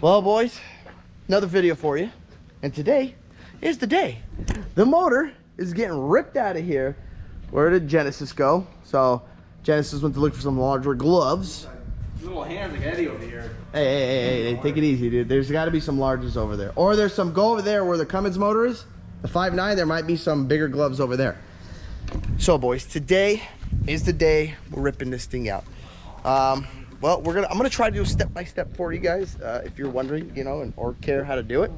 Well, boys, another video for you. And today is the day. The motor is getting ripped out of here. Where did Genesis go? So Genesis went to look for some larger gloves. Little hands like Eddie over here. Hey, take it easy, dude. There's got to be some larges over there. Or there's some, go over there where the Cummins motor is. The 5.9, there might be some bigger gloves over there. So, boys, today is the day we're ripping this thing out. Well, I'm gonna try to do a step-by-step for you guys, if you're wondering, you know, or care how to do it.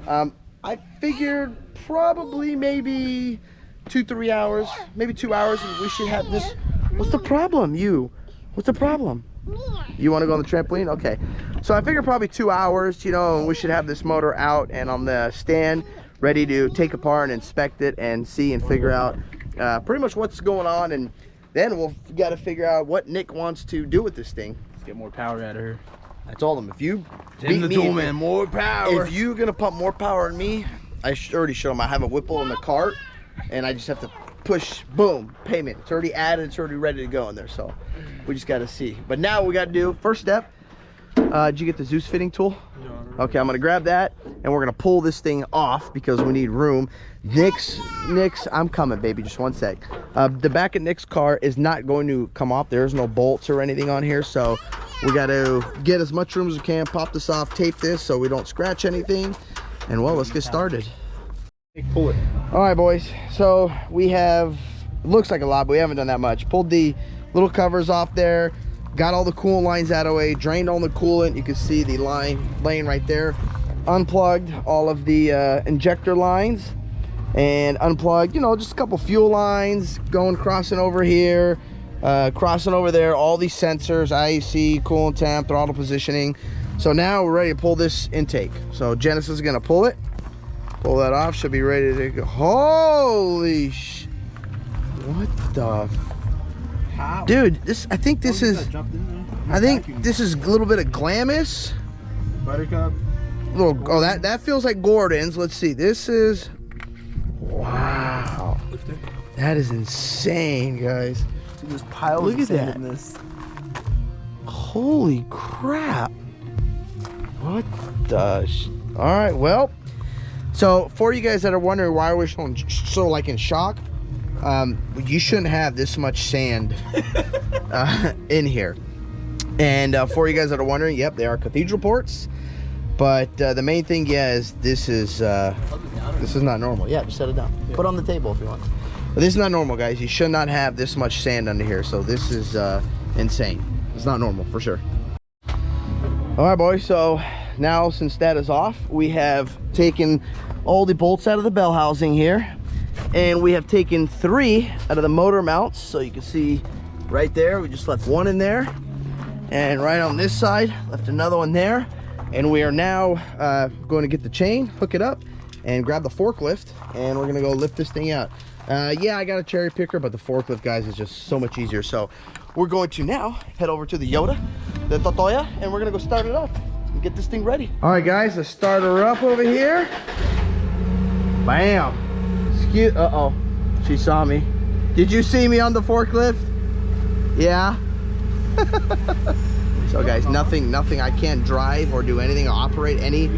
I figured probably maybe 2-3 hours, maybe 2 hours, and we should have this. What's the problem, you? What's the problem? You want to go on the trampoline? Okay. So I figured probably 2 hours, you know, and we should have this motor out and on the stand, ready to take apart and inspect it and see and figure out pretty much what's going on, and then we'll got to figure out what Nick wants to do with this thing. Let's get more power out of her. I told him, if you Tim the Toolman, more power. If you're gonna pump more power in me, I already showed him I have a Whipple in the cart, and I just have to push, boom, payment. It's already added, it's already ready to go in there. So we just got to see. But now what we got to do, first step, did you get the Zeus fitting tool? No. Okay, I'm gonna grab that, and we're gonna pull this thing off because we need room. Nick's, I'm coming, baby, just one sec. The back of Nick's car is not going to come off. There's no bolts or anything on here, so we got to get as much room as we can, pop this off, tape this so we don't scratch anything, and well, let's get started. Pull it. All right, boys, so we have, it looks like a lot, but we haven't done that much. Pulled the little covers off there, got all the coolant lines out of the way, drained all the coolant. You can see the line laying right there. Unplugged all of the injector lines, and unplugged, you know, just a couple fuel lines going, crossing over here, crossing over there, all these sensors, IEC, coolant temp, throttle positioning. So now we're ready to pull this intake. So Genesis is gonna pull it, pull that off, should be ready to go. Holy sh, what the how? Dude, this, I think this is, I think this is a little bit of Glamis, Buttercup, little, oh, that feels like Gordon's. Let's see, this is, wow, that is insane, guys. Dude, there's piles Look of at sand that. in this. Holy crap. What the all right, well, so for you guys that are wondering why we're showing so like in shock, you shouldn't have this much sand in here. And for you guys that are wondering, yep, they are cathedral ports. But the main thing, yeah, is this is not normal. Yeah, just set it down. Yeah. Put it on the table if you want. But this is not normal, guys. You should not have this much sand under here. So this is insane. It's not normal for sure. All right, boys. So now since that is off, we have taken all the bolts out of the bell housing here, and we have taken 3 out of the motor mounts. So you can see right there, we just left 1 in there, and right on this side left another one there. And we are now going to get the chain, hook it up, and grab the forklift, and we're gonna go lift this thing out. Yeah, I got a cherry picker, but the forklift, guys, is just so much easier. So we're going to now head over to the Totoya, and we're gonna go start it up and get this thing ready. All right, guys, let's start her up over here. Bam. Excuse, uh-oh, she saw me. Did you see me on the forklift? Yeah. So guys, nothing, I can't drive or do anything or operate any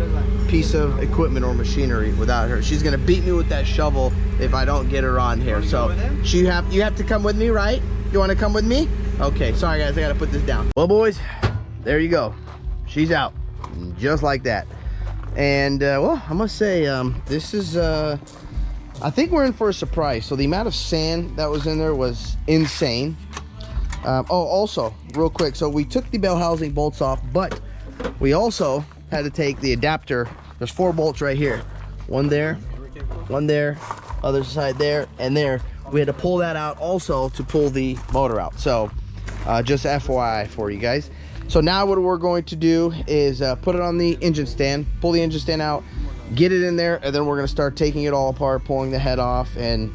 piece of equipment or machinery without her. She's gonna beat me with that shovel if I don't get her on here. So you have to come with me, right? You wanna come with me? Okay, sorry guys, I gotta put this down. Well, boys, there you go. She's out, just like that. And well, I must say, this is, I think we're in for a surprise. So the amount of sand that was in there was insane. Oh, also, real quick, so we took the bell housing bolts off, but we also had to take the adapter. There's 4 bolts right here. One there, other side there, and there. We had to pull that out also to pull the motor out. So, just FYI for you guys. So now what we're going to do is put it on the engine stand, pull the engine stand out, get it in there, and then we're going to start taking it all apart, pulling the head off, and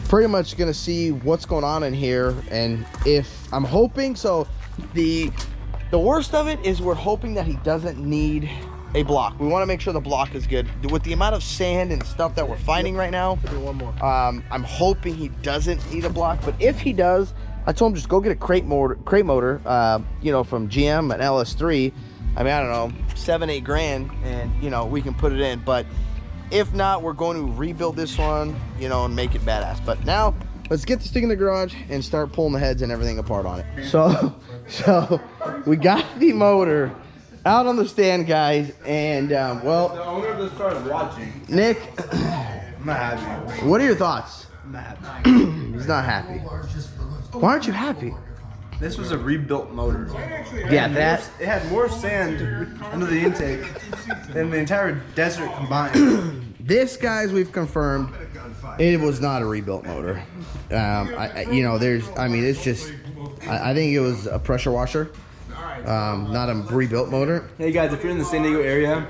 pretty much gonna see what's going on in here. And if I'm hoping, so the worst of it is we're hoping that he doesn't need a block. We want to make sure the block is good with the amount of sand and stuff that we're finding right now. One more. I'm hoping he doesn't need a block, but if he does, I told him just go get a crate motor, you know, from GM, an LS3. I mean, I don't know, 7-8 grand, and you know, we can put it in. But if not, we're going to rebuild this one, you know, and make it badass. But now let's get this thing in the garage and start pulling the heads and everything apart on it. So we got the motor out on the stand, guys, and well, The owner just started watching. Nick, I'm not happy. what are your thoughts? I'm not happy. He's not happy. Why aren't you happy? This was a rebuilt motor. Yeah, that. It had more sand under the intake than the entire desert combined. This, guys, we've confirmed it was not a rebuilt motor. You know, it's just, I think it was a pressure washer, not a rebuilt motor. Hey guys, if you're in the San Diego area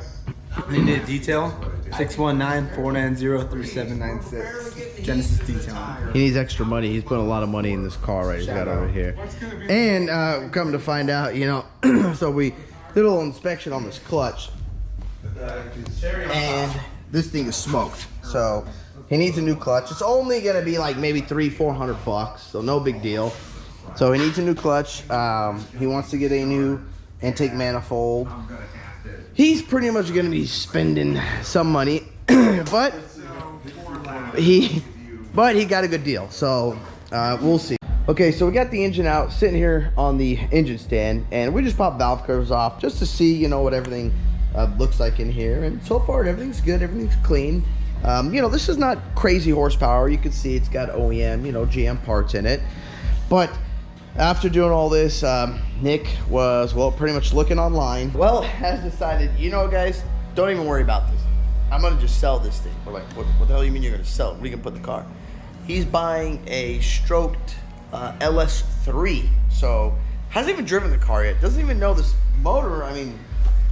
and you need a detail, 619-490-3796. Genesis Detailing. He needs extra money. He's putting a lot of money in this car right he's got over here. And come to find out, you know, so we did a little inspection on this clutch, and this thing is smoked. So he needs a new clutch. It's only gonna be like maybe $300-400 bucks, so no big deal. So he needs a new clutch. He wants to get a new intake manifold. He's pretty much gonna be spending some money, but he got a good deal. So we'll see. Okay, so we got the engine out, sitting here on the engine stand, and we just popped valve covers off just to see, you know, what everything looks like in here. And so far, everything's good. Everything's clean. You know, this is not crazy horsepower. You can see it's got OEM, you know, GM parts in it. But after doing all this, Nick was, well, pretty much looking online. Well, has decided, you know, guys, don't even worry about this. I'm gonna just sell this thing. We're like, what the hell do you mean you're gonna sell it? Where are you gonna put the car? He's buying a stroked LS3. So hasn't even driven the car yet. Doesn't even know this motor. I mean,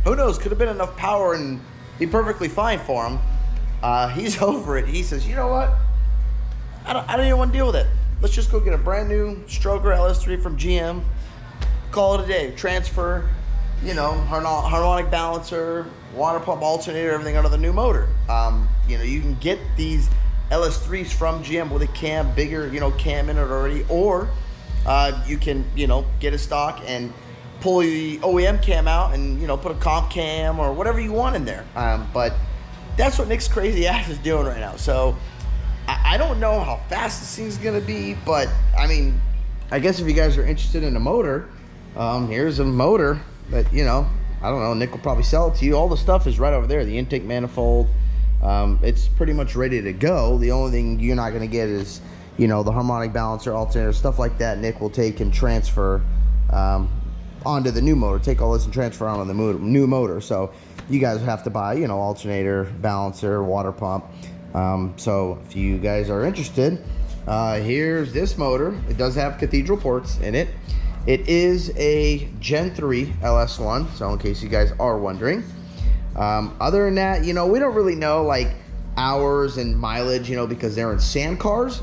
who knows? Could have been enough power and be perfectly fine for him. He's over it. He says, you know what? I don't even want to deal with it. Let's just go get a brand new stroker LS3 from GM. Call it a day. Transfer, you know, harmonic balancer, water pump, alternator, everything out of the new motor. You know, you can get these LS3s from GM with a cam, bigger, you know, cam in it already, or you can, you know, get a stock and pull the OEM cam out and, you know, put a comp cam or whatever you want in there. But that's what Nick's crazy ass is doing right now. So I don't know how fast this thing's gonna be, but I mean, I guess if you guys are interested in a motor, here's a motor that, you know, I don't know, Nick will probably sell it to you. All the stuff is right over there, the intake manifold. It's pretty much ready to go. The only thing you're not gonna get is, you know, the harmonic balancer, alternator, stuff like that. Nick will take and transfer onto the new motor, take all this and transfer onto the new motor. So you guys have to buy, you know, alternator, balancer, water pump. So if you guys are interested, here's this motor. It does have cathedral ports in it. It is a Gen 3 LS1, so in case you guys are wondering. Other than that, you know, we don't really know like hours and mileage, you know, because they're in sand cars.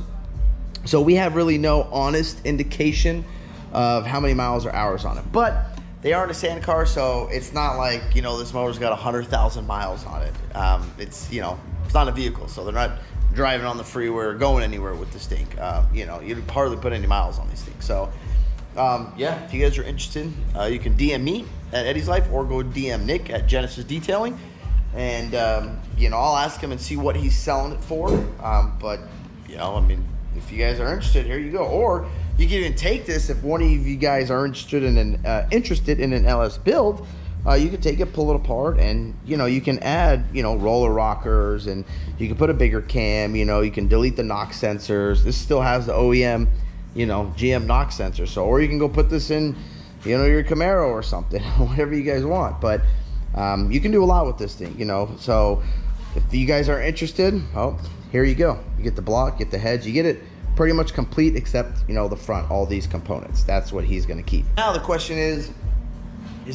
So we have really no honest indication of how many miles or hours on it. But they are in a sand car, so it's not like, you know, this motor's got 100,000 miles on it. It's, you know, it's not a vehicle, so they're not driving on the freeway or going anywhere with this thing. You know, you'd hardly put any miles on these things. So yeah, if you guys are interested, you can DM me at Eddie's Life or go DM Nick at Genesis Detailing, and you know, I'll ask him and see what he's selling it for. But you know, I mean, if you guys are interested, here you go. Or you can even take this if one of you guys are interested in an LS build. You can take it, pull it apart, and you know, you can add, you know, roller rockers, and you can put a bigger cam. You know, you can delete the knock sensors. This still has the OEM, you know, GM knock sensor. So, or you can go put this in, you know, your Camaro or something, whatever you guys want. But you can do a lot with this thing, you know. So if you guys are interested, oh, here you go. You get the block, get the heads, you get it pretty much complete except, you know, the front, all these components. That's what he's going to keep. Now the question is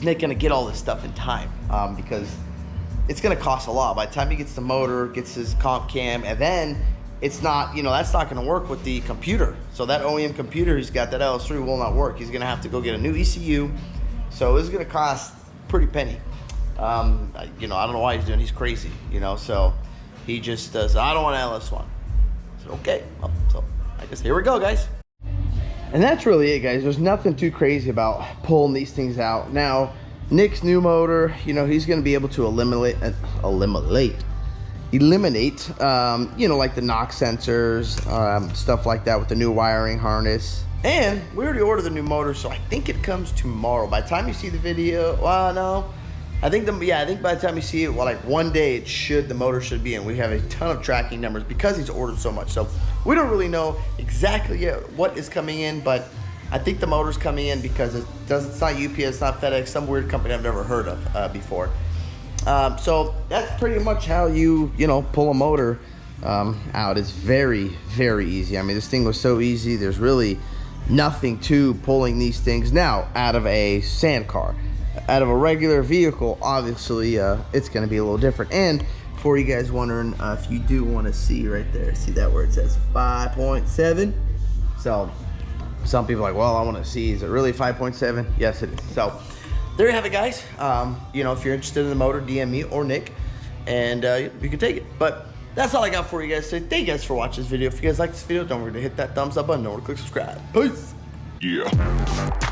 Nick going to get all this stuff in time? Because it's going to cost a lot. By the time he gets the motor, gets his comp cam, and then it's not, you know, that's not going to work with the computer. So that OEM computer he's got, that LS3, will not work. He's going to have to go get a new ECU. So it's going to cost pretty penny. You know, I don't know why he's doing. He's crazy, you know. So he just said, I don't want an LS1. I said, okay. Well, so I guess here we go, guys. And that's really it, guys. There's nothing too crazy about pulling these things out. Now, Nick's new motor, you know, he's going to be able to eliminate, you know, like the knock sensors, stuff like that with the new wiring harness. And we already ordered the new motor, so I think it comes tomorrow. By the time you see the video, well, no, I think by the time you see it, well, like one day the motor should be in. We have a ton of tracking numbers because he's ordered so much. So we don't really know exactly yet what is coming in, but I think the motor's coming in because it's not UPS, it's not FedEx, some weird company I've never heard of before. So that's pretty much how you know, pull a motor out. It's very, very easy. I mean, this thing was so easy. There's really nothing to pulling these things now out of a sand car. Out of a regular vehicle, obviously, it's going to be a little different. And for you guys wondering, if you do want to see right there, see that where it says 5.7? So some people are like, well, I want to see, is it really 5.7? Yes, it is. So there you have it, guys. You know, if you're interested in the motor, DM me or Nick, and you can take it. But that's all I got for you guys today. Thank you guys for watching this video. If you guys like this video, don't forget to hit that thumbs up button. Don't forget to click subscribe. Peace. Yeah.